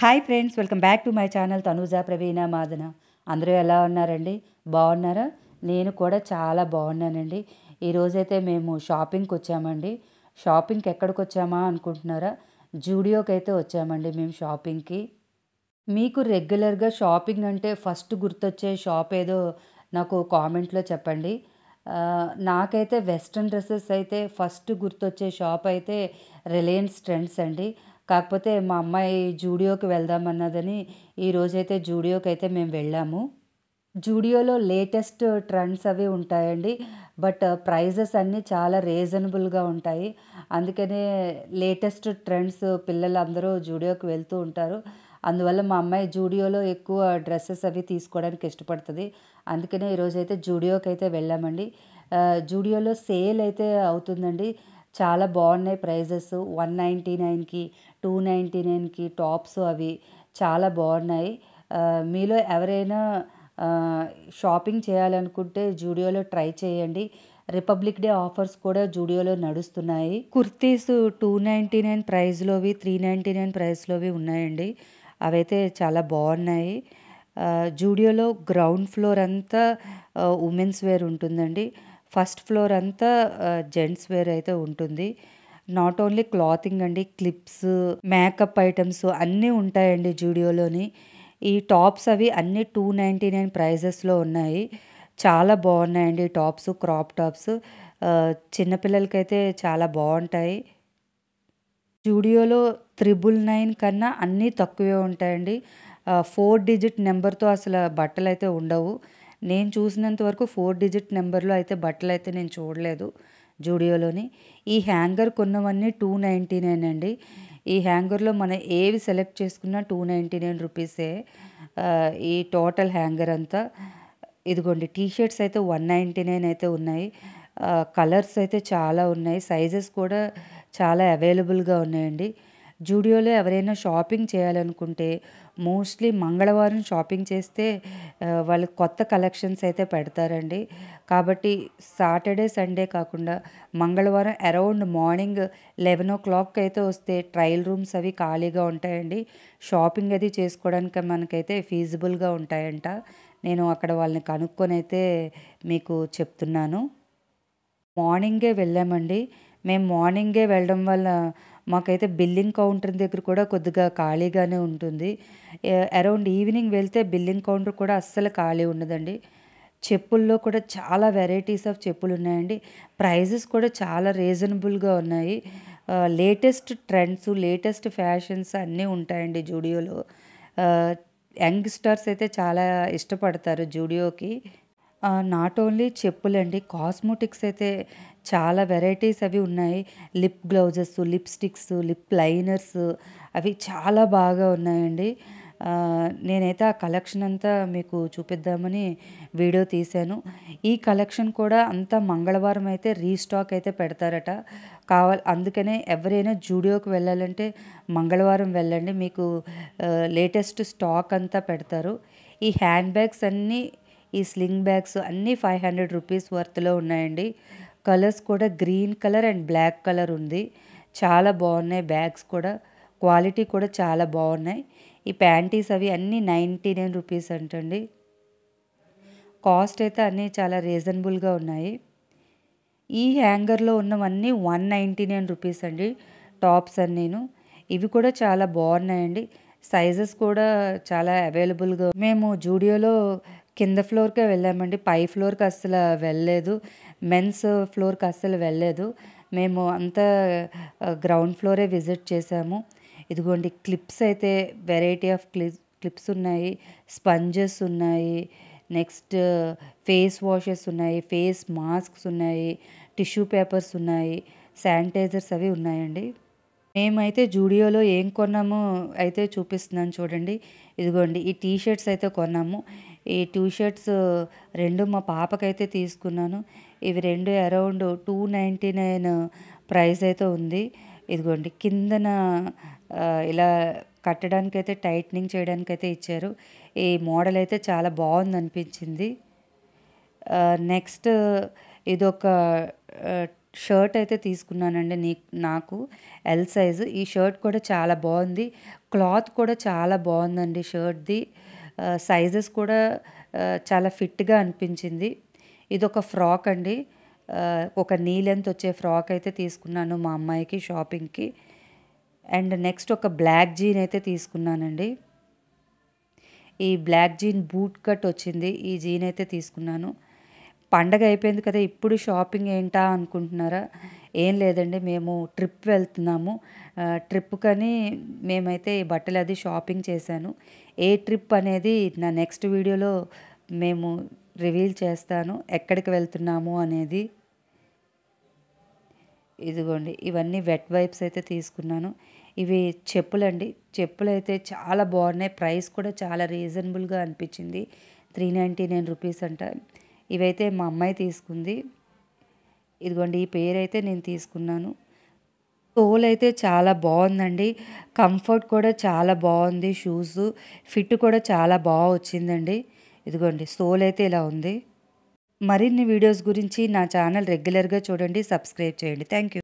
Hi friends, welcome back to my channel Tanuja Praveena Madana. అందరూ ఎలా ఉన్నారండి? బాగున్నారా? నేను కూడా చాలా బాగున్నానండి. ఈరోజైతే మేము షాపింగ్కి వచ్చామండి. షాపింగ్కి ఎక్కడికి వచ్చామా అనుకుంటున్నారా? జూడియోకి అయితే వచ్చామండి మేము షాపింగ్కి. మీకు రెగ్యులర్గా షాపింగ్ అంటే ఫస్ట్ గుర్తొచ్చే షాప్ ఏదో నాకు కామెంట్లో చెప్పండి. నాకైతే వెస్ట్రన్ డ్రెస్సెస్ అయితే ఫస్ట్ గుర్తొచ్చే షాప్ అయితే రిలయన్స్ ట్రెండ్స్ అండి. కాకపోతే మా అమ్మాయి జూడియోకి వెళ్దామన్నదని ఈరోజైతే జూడియోకి అయితే మేము వెళ్ళాము. జూడియోలో లేటెస్ట్ ట్రెండ్స్ అవి ఉంటాయండి. బట్ ప్రైజెస్ అన్నీ చాలా రీజనబుల్గా ఉంటాయి. అందుకనే లేటెస్ట్ ట్రెండ్స్ పిల్లలందరూ జూడియోకి వెళ్తూ ఉంటారు. అందువల్ల మా అమ్మాయి జూడియోలో ఎక్కువ డ్రెస్సెస్ అవి తీసుకోవడానికి ఇష్టపడుతుంది. అందుకనే ఈరోజైతే జూడియోకి అయితే వెళ్ళామండి. జూడియోలో సేల్ అయితే అవుతుందండి. చాలా బాగున్నాయి ప్రైజెస్. 199కి 299కి టాప్స్ అవి చాలా బాగున్నాయి. మీలో ఎవరైనా షాపింగ్ చేయాలనుకుంటే జూడియోలో ట్రై చేయండి. రిపబ్లిక్ డే ఆఫర్స్ కూడా జూడియోలో నడుస్తున్నాయి. కుర్తీస్ 299 ప్రైస్లోవి, 399 ప్రైస్లోవి ఉన్నాయండి. అవైతే చాలా బాగున్నాయి. జూడియోలో గ్రౌండ్ ఫ్లోర్ అంతా ఉమెన్స్ వేర్ ఉంటుందండి. ఫస్ట్ ఫ్లోర్ అంతా జెంట్స్ వేర్ అయితే ఉంటుంది. నాట్ ఓన్లీ క్లాతింగ్ అండి, క్లిప్స్, మేకప్ ఐటమ్స్ అన్నీ ఉంటాయండి జూడియోలోని. ఈ టాప్స్ అవి అన్నీ 299 ప్రైజెస్లో ఉన్నాయి. చాలా బాగున్నాయండి టాప్స్, క్రాప్ టాప్స్. చిన్నపిల్లలకైతే చాలా బాగుంటాయి. జూడియోలో 999 కన్నా అన్నీ తక్కువే ఉంటాయండి. 4 డిజిట్ నెంబర్తో అసలు బట్టలైతే ఉండవు. నేను చూసినంత వరకు 4 డిజిట్ నెంబర్లో అయితే బట్టలైతే నేను చూడలేదు జూడియోలోని. ఈ హ్యాంగర్ కొన్నవన్నీ 299 అండి. ఈ హ్యాంగర్లో మనం ఏవి సెలెక్ట్ చేసుకున్నా 299 రూపీసే. ఈ టోటల్ హ్యాంగర్ అంతా. ఇదిగోండి టీ షర్ట్స్ అయితే 199 అయితే ఉన్నాయి. కలర్స్ అయితే చాలా ఉన్నాయి. సైజెస్ కూడా చాలా అవైలబుల్గా ఉన్నాయండి. జూడియోలో ఎవరైనా షాపింగ్ చేయాలనుకుంటే మోస్ట్లీ మంగళవారం షాపింగ్ చేస్తే వాళ్ళు కొత్త కలెక్షన్స్ అయితే పెడతారండి. కాబట్టి సాటర్డే, సండే కాకుండా మంగళవారం అరౌండ్ మార్నింగ్ 11 అయితే వస్తే ట్రయల్ రూమ్స్ అవి ఖాళీగా ఉంటాయండి. షాపింగ్ అది చేసుకోవడానికి మనకైతే ఫీజిబుల్గా ఉంటాయంట. నేను అక్కడ వాళ్ళని కనుక్కొని అయితే మీకు చెప్తున్నాను. మార్నింగే వెళ్ళామండి. మేము మార్నింగే వెళ్ళడం వల్ల మాకైతే బిల్లింగ్ కౌంటర్ దగ్గర కూడా కొద్దిగా ఖాళీగానే ఉంటుంది. అరౌండ్ ఈవినింగ్ వెళ్తే బిల్లింగ్ కౌంటర్ కూడా అస్సలు ఖాళీ ఉండదండి. చెప్పుల్లో కూడా చాలా వెరైటీస్ ఆఫ్ చెప్పులు ఉన్నాయండి. ప్రైజెస్ కూడా చాలా రీజనబుల్గా ఉన్నాయి. లేటెస్ట్ ట్రెండ్స్, లేటెస్ట్ ఫ్యాషన్స్ అన్నీ ఉంటాయండి జూడియోలో. యంగ్స్టర్స్ అయితే చాలా ఇష్టపడతారు జూడియోకి. నాట్ ఓన్లీ చెప్పులండి, కాస్మోటిక్స్ అయితే చాలా వెరైటీస్ అవి ఉన్నాయి. Lip gloves, lipsticks, lip liners అవి చాలా బాగా ఉన్నాయండి. నేనైతే ఆ కలెక్షన్ అంతా మీకు చూపిద్దామని వీడియో తీశాను. ఈ కలెక్షన్ కూడా అంతా మంగళవారం అయితే రీస్టాక్ అయితే పెడతారట. అందుకనే ఎవరైనా జూడియోకి వెళ్ళాలంటే మంగళవారం వెళ్ళండి. మీకు లేటెస్ట్ స్టాక్ అంతా పెడతారు. ఈ హ్యాండ్ బ్యాగ్స్ అన్నీ, ఈ స్లింగ్ బ్యాగ్స్ అన్నీ 500 రూపీస్ వర్త్లో ఉన్నాయండి. కలర్స్ కూడా green colour and black colour ఉంది. చాలా బాగున్నాయి బ్యాగ్స్ కూడా. క్వాలిటీ కూడా చాలా బాగున్నాయి. ఈ ప్యాంటీస్ అవి అన్నీ 99 రూపీస్ అంటండి. కాస్ట్ అయితే అన్నీ చాలా రీజనబుల్గా ఉన్నాయి. ఈ హ్యాంగర్లో ఉన్నవన్నీ 199 రూపీస్ అండి టాప్స్ అన్నీను. ఇవి కూడా చాలా బాగున్నాయండి. సైజెస్ కూడా చాలా అవైలబుల్గా. మేము జూడియోలో కింద ఫ్లోర్కే వెళ్ళామండి. పై ఫ్లోర్కి అస్సలు వెళ్ళలేదు. మెన్స్ ఫ్లోర్కి అస్సలు వెళ్ళలేదు. మేము అంతా గ్రౌండ్ ఫ్లోరే విజిట్ చేసాము. ఇదిగోండి క్లిప్స్ అయితే వెరైటీ ఆఫ్ క్లిప్స్ ఉన్నాయి. స్పంజెస్ ఉన్నాయి. నెక్స్ట్ ఫేస్ వాషెస్ ఉన్నాయి. ఫేస్ మాస్క్స్ ఉన్నాయి. టిష్యూ పేపర్స్ ఉన్నాయి. శానిటైజర్స్ అవి ఉన్నాయండి. మేమైతే జూడియోలో ఏం కొన్నామో అయితే చూపిస్తున్నాను చూడండి. ఇదిగోండి ఈ టీ షర్ట్స్ అయితే కొన్నాము. ఈ టీ షర్ట్స్ 2 మా పాపకైతే తీసుకున్నాను. ఇవి 2 అరౌండ్ 299 ప్రైస్ అయితే ఉంది. ఇదిగోండి కిందన ఇలా కట్టడానికైతే టైట్నింగ్ చేయడానికైతే ఇచ్చారు. ఈ మోడల్ అయితే చాలా బాగుంది అనిపించింది. నెక్స్ట్ ఇదొక షర్ట్ అయితే తీసుకున్నానండి నాకు ఎల్ సైజు. ఈ షర్ట్ కూడా చాలా బాగుంది. క్లాత్ కూడా చాలా బాగుందండి షర్ట్‌ది. సైజెస్ కూడా చాలా ఫిట్‌గా అనిపించింది. ఇదొక ఫ్రాక్ అండి. ఒక నీ లెంత్ వచ్చే ఫ్రాక్ అయితే తీసుకున్నాను మా అమ్మాయికి షాపింగ్‌కి. అండ్ నెక్స్ట్ ఒక బ్లాక్ జీన్ అయితే తీసుకున్నానండి. ఈ బ్లాక్ జీన్ బూట్ కట్ వచ్చింది. ఈ జీన్ అయితే తీసుకున్నాను. పండగ అయిపోయింది కదా! ఇప్పుడు షాపింగ్ ఏంటా అనుకుంటున్నారా? ఏం లేదండి. మేము ట్రిప్ వెళ్తున్నాము. ట్రిప్‌కని మేమైతే ఈ బట్టలు అది షాపింగ్ చేశాను. ఏ ట్రిప్ అనేది నా నెక్స్ట్ వీడియోలో మేము రివీల్ చేస్తాను. ఎక్కడికి వెళ్తున్నాము అనేది. ఇదిగోండి ఇవన్నీ వెట్ వైప్స్ అయితే తీసుకున్నాను. ఇవి చెప్పులండి. చెప్పులైతే చాలా బాగున్నాయి. ప్రైస్ కూడా చాలా రీజనబుల్‌గా అనిపించింది. 399 రూపీస్ అంట. ఇవైతే మా అమ్మాయి తీసుకుంది. ఇదిగోండి ఈ పేరైతే నేను తీసుకున్నాను. సోల్ అయితే చాలా బాగుందండి. కంఫర్ట్ కూడా చాలా బాగుంది షూసు. ఫిట్ కూడా చాలా వచ్చిందండి. ఇదిగోండి సోల్ అయితే ఇలా ఉంది. మరిన్ని వీడియోస్ గురించి నా ఛానల్ రెగ్యులర్‌గా చూడండి. సబ్స్క్రైబ్ చేయండి. Thank you.